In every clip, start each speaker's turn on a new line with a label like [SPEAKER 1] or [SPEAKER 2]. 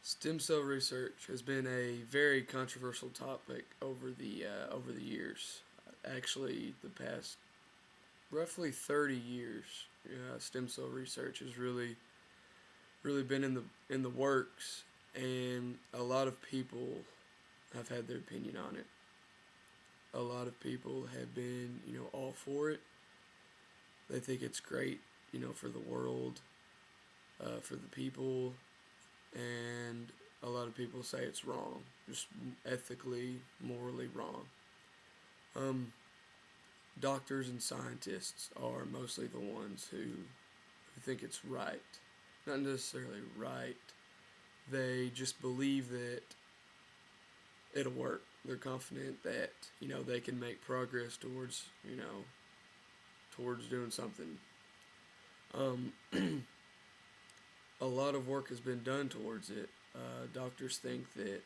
[SPEAKER 1] Stem cell research has been a very controversial topic over the years. Actually, the past roughly 30 years, stem cell research has really been in the works, and a lot of people have had their opinion on it. A lot of people have been, all for it. They think it's great, for the world, for the people, and a lot of people say it's wrong, just ethically, morally wrong. Um, Doctors and scientists are mostly the ones who think it's right. Not necessarily right, they just believe that it'll work. They're confident that, they can make progress towards doing something. Um, a lot of work has been done towards it. Doctors think that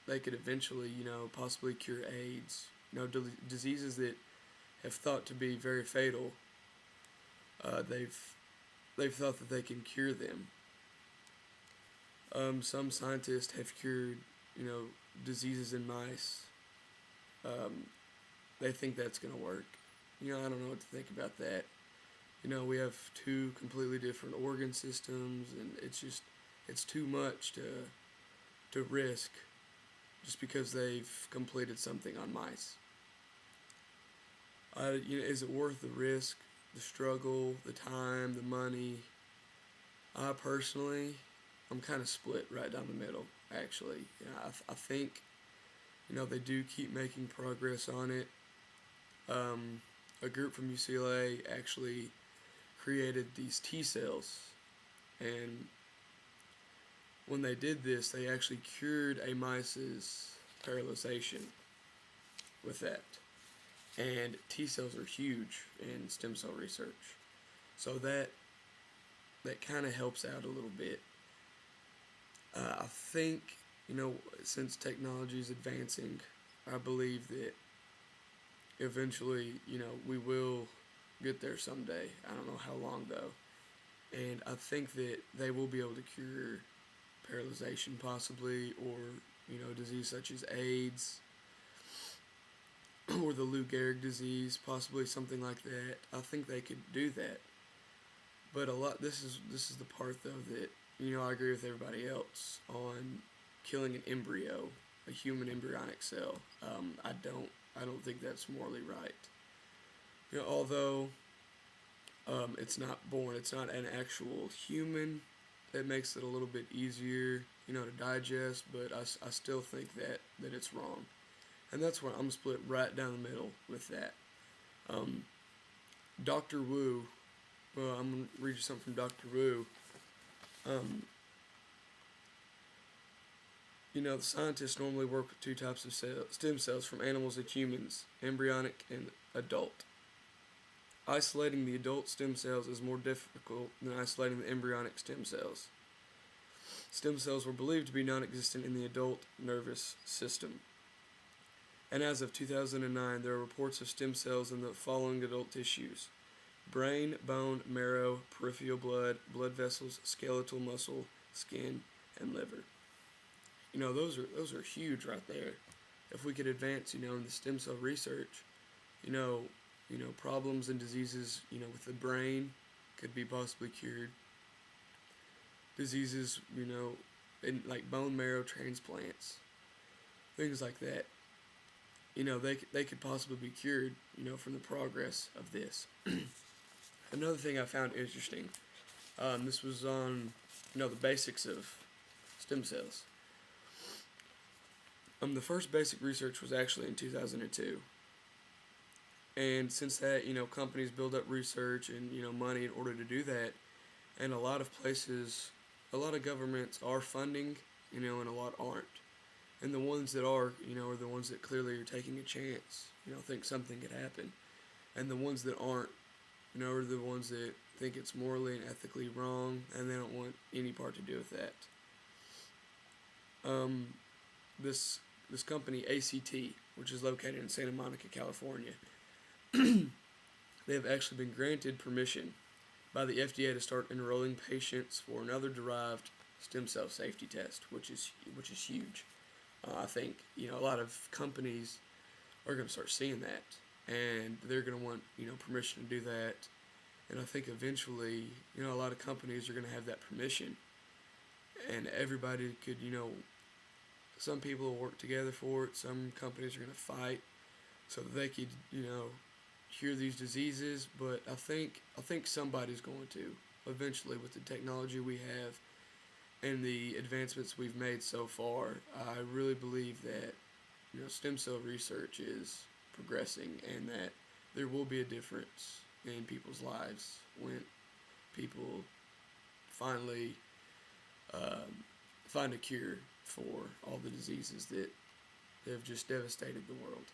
[SPEAKER 1] they could eventually, possibly cure AIDS. Diseases that have thought to be very fatal. They've thought that they can cure them. Some scientists have cured, diseases in mice. Um, they think that's going to work. I don't know what to think about that. We have two completely different organ systems, and it's too much to risk just because they've completed something on mice. Is it worth the risk, the struggle, the time, the money? I personally, I'm kind of split right down the middle. Actually, I think they do keep making progress on it. A group from UCLA actually created these T cells, and when they did this, they actually cured a mice's paralyzation with that. And T cells are huge in stem cell research, so that kind of helps out a little bit. I think since technology is advancing, I believe that eventually we will get there someday. I don't know how long though, and I think that they will be able to cure paralyzation possibly, or disease such as AIDS or the Lou Gehrig disease, possibly something like that. I think they could do that. But a lot. This is the part though that I agree with everybody else on killing an embryo, a human embryonic cell. I don't think that's morally right. Although it's not born, it's not an actual human. That makes it a little bit easier, to digest. But I still think that it's wrong, and that's where I'm split right down the middle with that. Um, Doctor Wu. Well, I'm gonna read you something from Doctor Wu. Um, the scientists normally work with two types of stem cells from animals and humans: embryonic and adult. Isolating the adult stem cells is more difficult than isolating the embryonic stem cells. Stem cells were believed to be non-existent in the adult nervous system. And as of 2009, there are reports of stem cells in the following adult tissues: brain, bone, marrow, peripheral blood vessels, skeletal muscle, skin, and liver. Those are huge right there. If we could advance, in the stem cell research, you know, problems and diseases, with the brain could be possibly cured. Diseases, in like bone marrow transplants, things like that. They could possibly be cured, from the progress of this. Another thing I found interesting, this was on, the basics of stem cells. The first basic research was actually in 2002. And since that, companies build up research and, money in order to do that. And a lot of places, a lot of governments are funding, and a lot aren't. And the ones that are the ones that clearly are taking a chance, think something could happen. And the ones that aren't, are the ones that think it's morally and ethically wrong, and they don't want any part to do with that. This company ACT, which is located in Santa Monica, California, they have actually been granted permission by the FDA to start enrolling patients for another derived stem cell safety test, which is huge. I think a lot of companies are going to start seeing that, and they're going to want permission to do that. And I think eventually, a lot of companies are going to have that permission, and everybody could, some people will work together for it. Some companies are going to fight so that they could, cure these diseases. But I think somebody's going to eventually, with the technology we have and the advancements we've made so far. I really believe that stem cell research is progressing, and that there will be a difference in people's lives when people finally find a cure for all the diseases that have just devastated the world.